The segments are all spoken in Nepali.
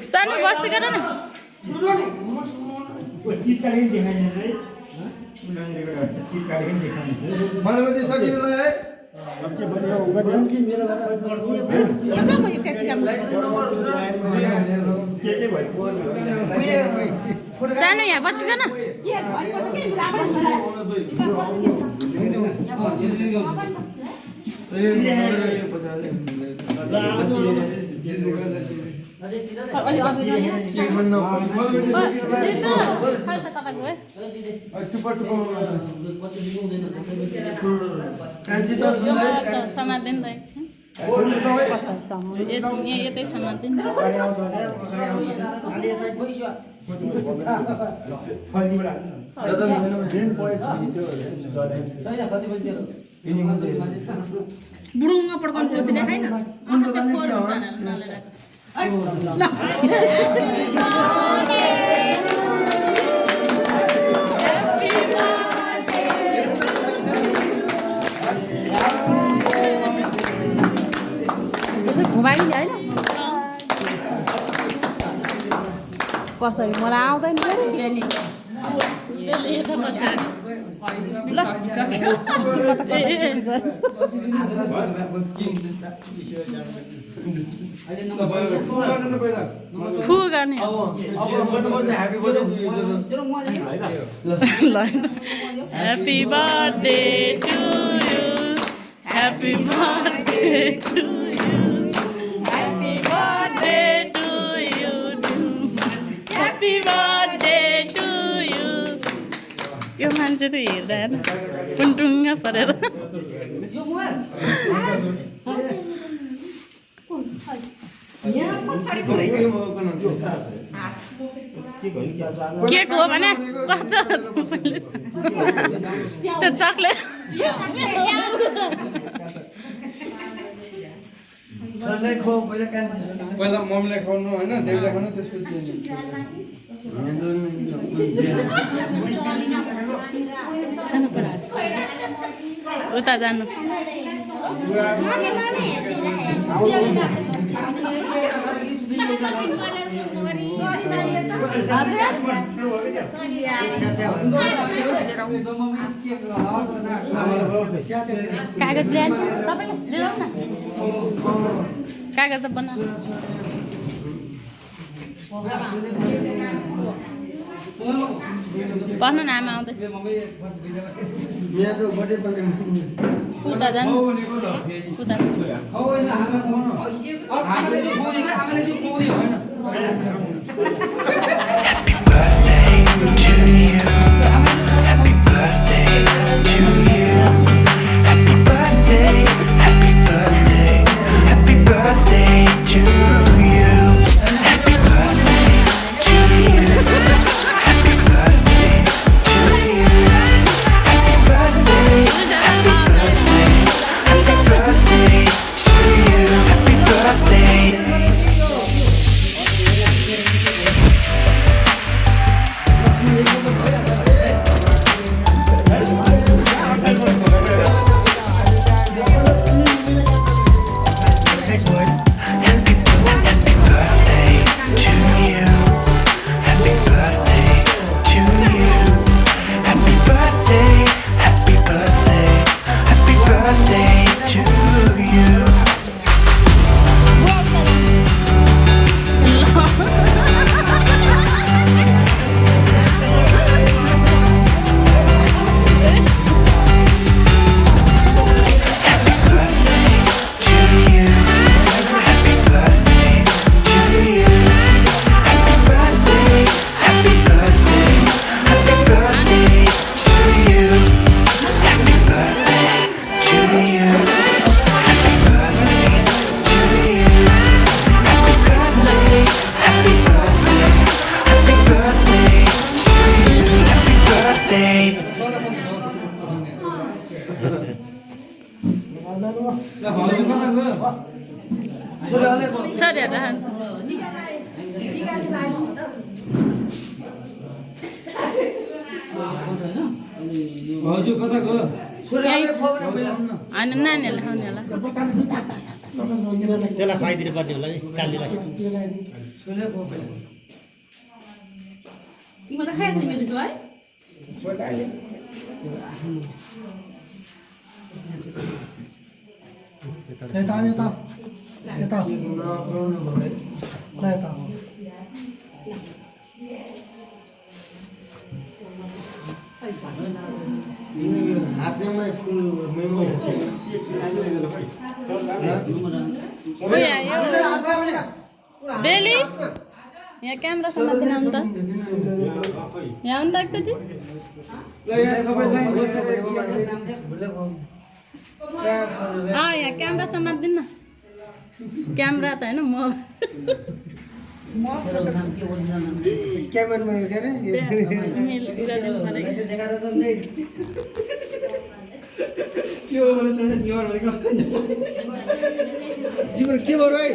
सानो बस गर न सानो यहाँ बसिकन समात्दैन त एकछिन यतै समात्दैन बुढुङ्ग पड्काउनु खोजेर हैन अन्त त्यो फोहोर हुन्छ भनेर नलेर घुमाइन्छ हैन कसरी मलाई आउँदैन फु गर्ने happy birthday to you happy birthday to you happy birthday to you happy birthday to you यो मान्छे त हेर्दैन टुङटुङ्ग परेर के हो भने त्यो चक्लेट पहिला मम्मीलाई खुवाउनु होइन देउलाई खानु त्यसपछि उता जानु कागज ल्याएर कागज त बना पढ्नु न आमा आउँदै उता जानु उता छोरीहरु खान्छ हजुर कता गयो होइन नानीहरूले खाउने होला त्यसलाई खुवाइदिनु पर्ने होला नि कालीलाई तिम्रो त खाएछ नि मेरो जुठो है यता यता यता यता डेली यहाँ क्यामेरा समात्दैन अन्त यहाँ अन्त एकचोटि यहाँ क्यामेरा समात्दिनु न क्यामेरा त होइन म जीवन के भयो है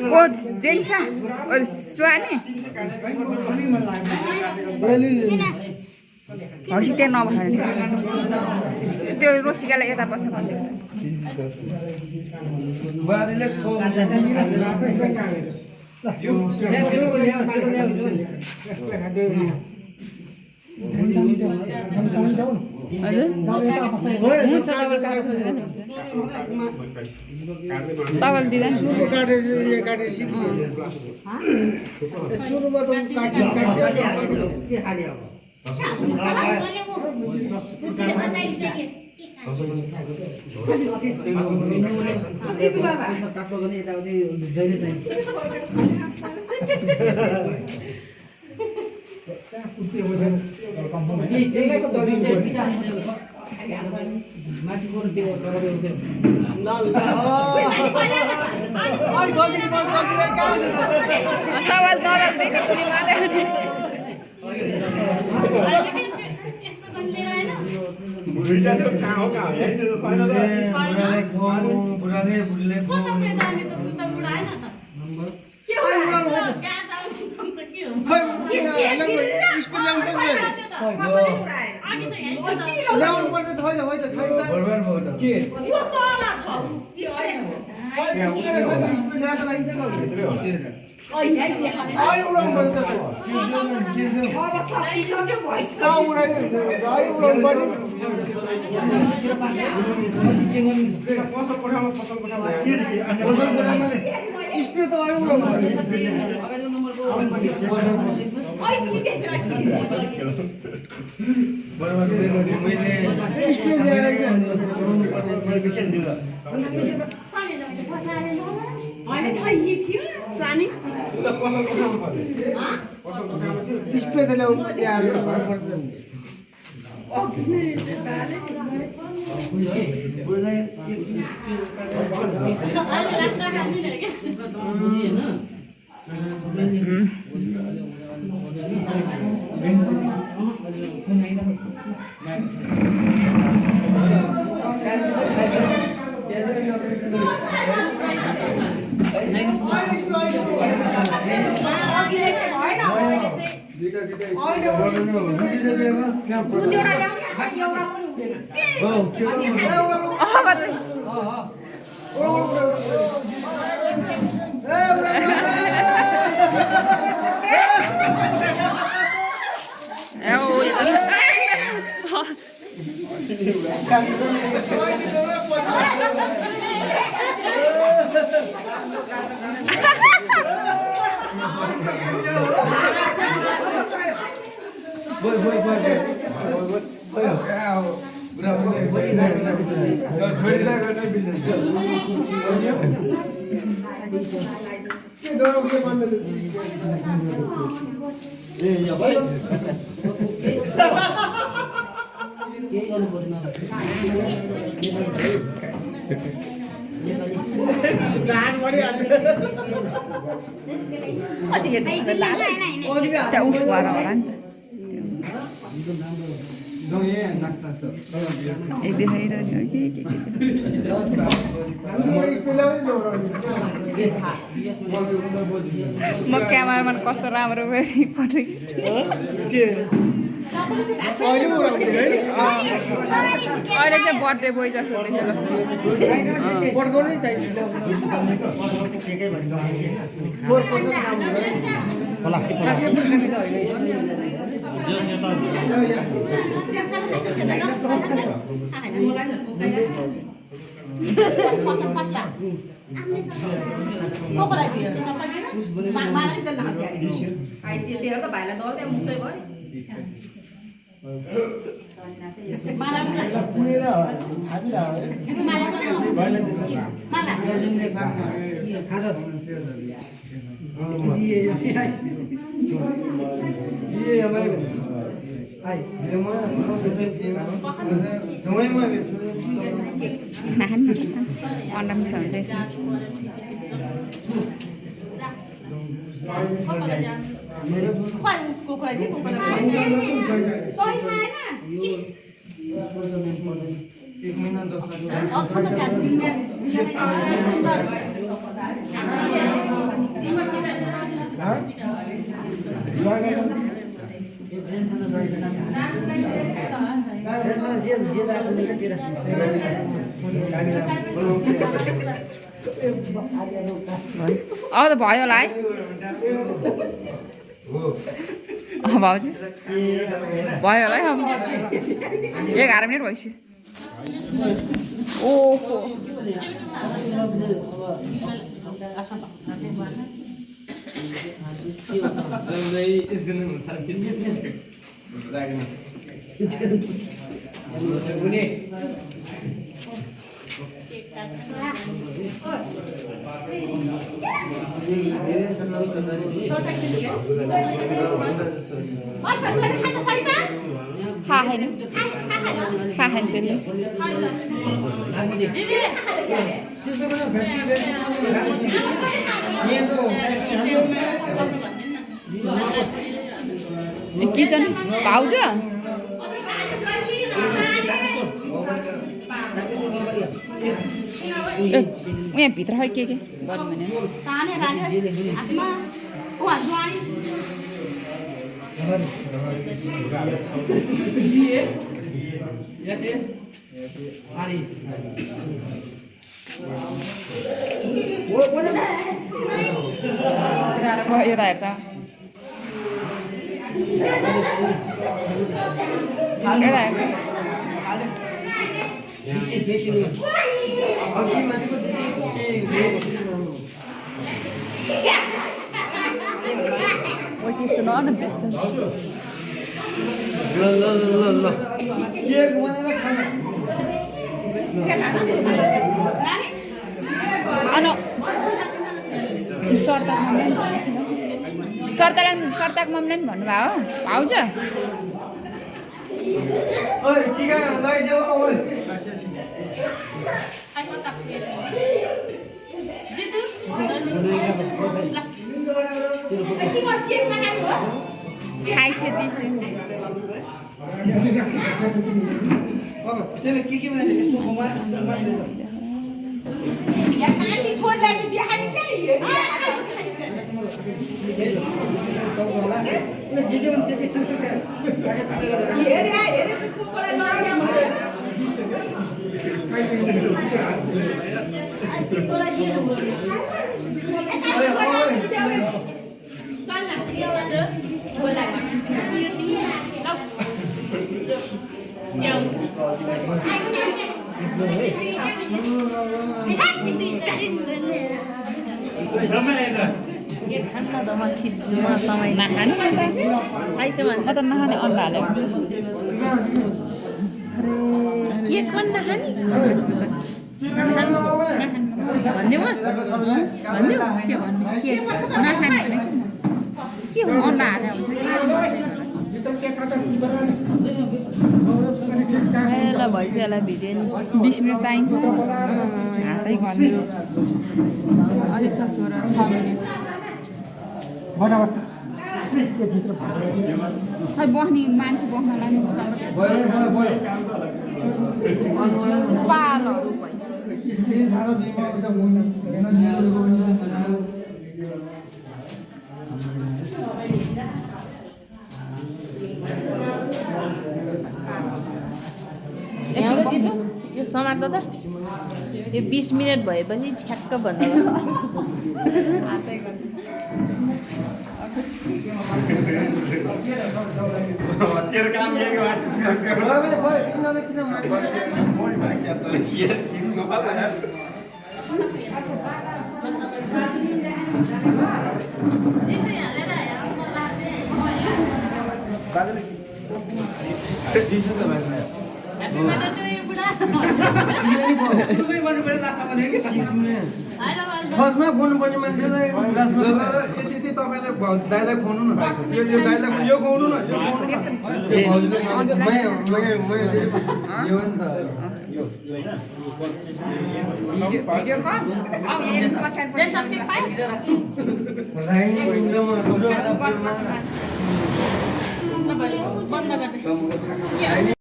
ओ जेन्सा और सुहानी हौसी त्यहाँ नभएर त्यो रोसिकालाई यता बस्छ तपाईँले दिँदैन गए नास्ता सब एक देखाइरहने के म क्यामेरामा कस्तो राम्रो फोटो अहिले चाहिँ बर्थडे बोय जस्तो nahan on đâm sợi đây एक महीना 10 त भयो होला है भाउजू भयो होला है अब 11 मिनट भइसक्यो ओहो किचन भाउजू यहाँ भित्र खै के गर्नु भने यता हेर्दा त्यस्तो नन सर्ताक मम्मीले पनि भन्नुभयो हो भाउजू खाइसु दिसु नखाने म त नखाने अन्डा हालेको के हो अन्डा हाले हुन्छ भइसक्यो भिडियो 20 मिनट चाहिन्छ हातै गर्नु अलि छ 16 6 मिनट भित्र भागेर खै बस्ने मान्छे बस्नलाई नि पालहरू भयो दिदु यो समात्दा त यो 20 मिनट भएपछि ठ्याक्क भन्दा तेरो काम यही फर्स्टमा खुवाउनुपर्ने मान्छेलाई यति चाहिँ तपाईँले डाइलग खुवाउनु न यो डाइलग यो खुवाउनु न यो हो नि त बन्द गर्दै